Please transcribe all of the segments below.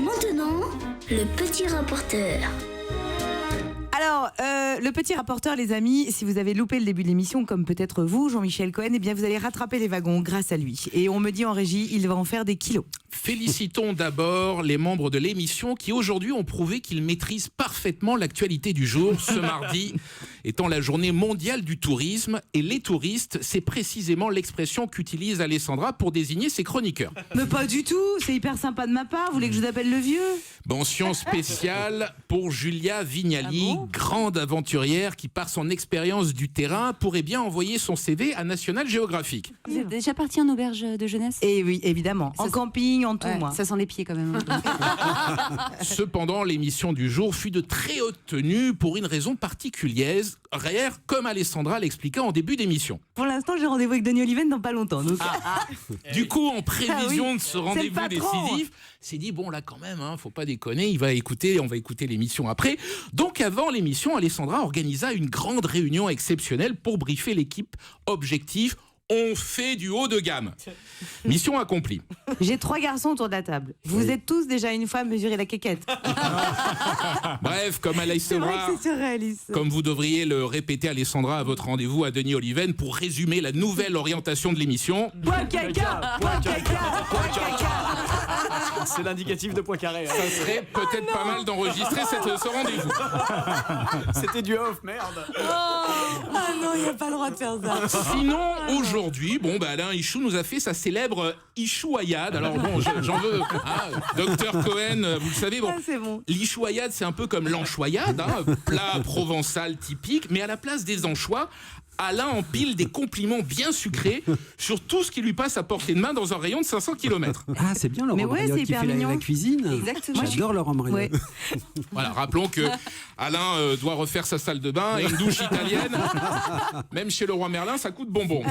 maintenant, le petit rapporteur. Alors, le petit rapporteur, les amis, si vous avez loupé le début de l'émission, comme peut-être vous, Jean-Michel Cohen, eh bien vous allez rattraper les wagons grâce à lui. Et on me dit en régie, il va en faire des kilos. Félicitons d'abord les membres de l'émission qui aujourd'hui ont prouvé qu'ils maîtrisent parfaitement l'actualité du jour. Ce mardi étant la journée mondiale du tourisme, et les touristes, c'est précisément l'expression qu'utilise Alessandra pour désigner ses chroniqueurs. Mais pas du tout, c'est hyper sympa de ma part, vous voulez que je vous appelle le vieux ? Mention spéciale pour Julia Vignali, Ah bon ? grande aventurière qui, par son expérience du terrain, pourrait bien envoyer son CV à National Geographic. Vous êtes déjà parti en auberge de jeunesse ? Et oui, évidemment, en camping, en tout, Ouais, moi. ça sent les pieds quand même. Cependant, l'émission du jour fut de très haute tenue pour une raison particulière, comme Alessandra l'expliqua en début d'émission. Pour l'instant, j'ai rendez-vous avec Denis Oliven dans pas longtemps. Donc... Du coup, en prévision de ce rendez-vous le patron. décisif, c'est dit bon là quand même, faut pas déconner, on va écouter l'émission après. Donc avant l'émission, Alessandra organisa une grande réunion exceptionnelle pour briefer l'équipe. Objectif: on fait du haut de gamme. Mission accomplie. J'ai 3 garçons autour de la table. Vous êtes tous déjà une fois mesuré la quéquette. Bref, comme C'est vrai Alessandra, que c'est surréaliste. comme vous devriez le répéter, Alessandra, à votre rendez-vous à Denis Oliven pour résumer la nouvelle orientation de l'émission. Point caca, point caca, point caca. C'est l'indicatif de Poincaré. Ça serait peut-être pas mal d'enregistrer ce rendez-vous. C'était du off, merde. Ah non, il n'y a pas le droit de faire ça. Sinon, aujourd'hui, Alain Ichou nous a fait sa célèbre Ichouayade. Alors bon, j'en veux. Docteur Cohen, vous le savez, Ah, c'est bon. l'Ichouayade, c'est un peu comme l'anchoyade, plat provençal typique, mais à la place des anchois, Alain empile des compliments bien sucrés sur tout ce qui lui passe à portée de main dans un rayon de 500 km. Ah, c'est bien Laurent Mais ouais, Mariotte c'est qui hyper fait mignon. la cuisine. Exactement. J'adore Laurent Mariotte. Ouais. Voilà, rappelons que Alain doit refaire sa salle de bain et une douche italienne. Même chez le roi Merlin, ça coûte bonbon.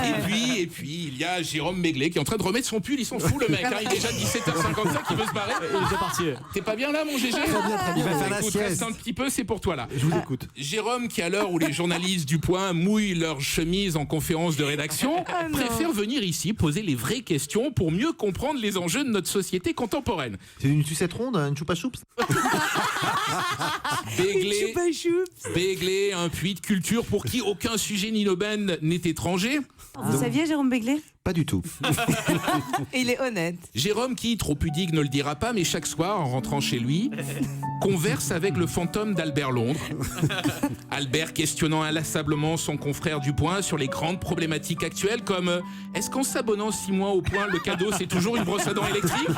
Et puis, il y a Jérôme Béglé qui est en train de remettre son pull. Il s'en fout, le mec. Il est déjà 17h55, il veut se barrer. Il est déjà parti. T'es pas bien là, mon GG? Très bien. Il va faire la Écoute, reste sieste. un petit peu, c'est pour toi là. Je vous écoute. Jérôme, qui à l'heure où les journalistes du Point mouillent leur chemise en conférence de rédaction, préfère venir ici poser les vraies questions pour mieux comprendre les enjeux de notre société contemporaine. C'est une sucette ronde, une choupa choups. Béglé, un puits de culture pour qui aucun sujet ni aubaine n'est étranger. Vous saviez, Jérôme Béglé ? Pas du tout. Et il est honnête. Jérôme, qui, trop pudique, ne le dira pas, mais chaque soir, en rentrant chez lui, converse avec le fantôme d'Albert Londres. Albert questionnant inlassablement son confrère du Point sur les grandes problématiques actuelles comme est-ce qu'en s'abonnant 6 mois au Point, le cadeau c'est toujours une brosse à dents électrique?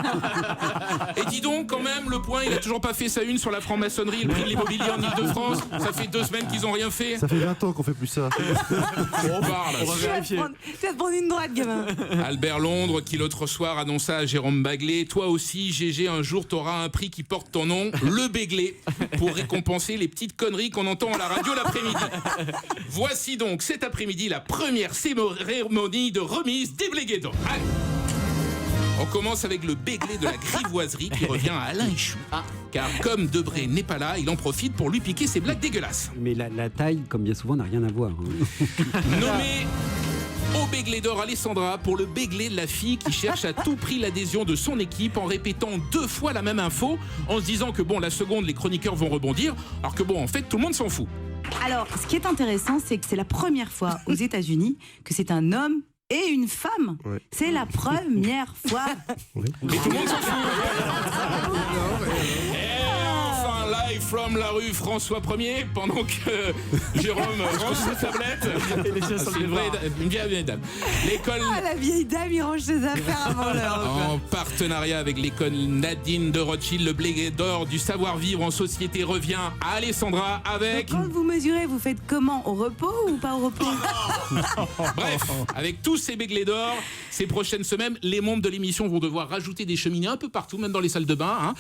Et dis donc, quand même, le Point, il a toujours pas fait sa une sur la franc-maçonnerie et le prix de l'immobilier en Ile-de-France. Ça fait 2 semaines qu'ils ont rien fait. Ça fait 20 ans qu'on fait plus ça. On parle. On va vérifier. Tu vas te prendre une droite, gamin. Albert Londres, qui l'autre soir annonça à Jérôme Béglé: toi aussi, GG, un jour t'auras un prix qui porte ton nom, le Béglé, pour récompenser les petites conneries qu'on entend à la radio l'après-midi. Voici donc cet après-midi la première cérémonie de remise des Béglés d'or. Allez. On commence avec le Béglé de la grivoiserie qui revient à Alain Ichou. Car comme Debré n'est pas là, il en profite pour lui piquer ses blagues dégueulasses. Mais la taille, comme bien souvent, n'a rien à voir. Nommé au Béglé d'or Alessandra pour le Béglé de la fille qui cherche à tout prix l'adhésion de son équipe en répétant 2 fois la même info, en se disant que la seconde, les chroniqueurs vont rebondir, alors que en fait, tout le monde s'en fout. Alors, ce qui est intéressant, c'est que c'est la première fois aux États-Unis que c'est un homme et une femme. Ouais. C'est la première fois. Et tout le monde s'en fout. Et enfin, live from la rue François 1er, pendant que Jérôme range sa tablette. C'est une vieille dame. L'école... Ah, la vieille dame, il range ses affaires avant l'heure. En partenariat avec l'école Nadine de Rothschild, le Béglé d'or du savoir-vivre en société revient à Alessandra avec... Quand vous mesurez, vous faites comment? Au repos ou pas au repos? Bref, avec tous ces Béglés d'or, ces prochaines semaines, les membres de l'émission vont devoir rajouter des cheminées un peu partout, même dans les salles de bain,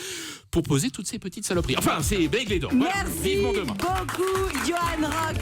pour poser toutes ces petites saloperies. Enfin, c'est Béglés d'or. Merci Vivement demain. beaucoup, Johan Rock.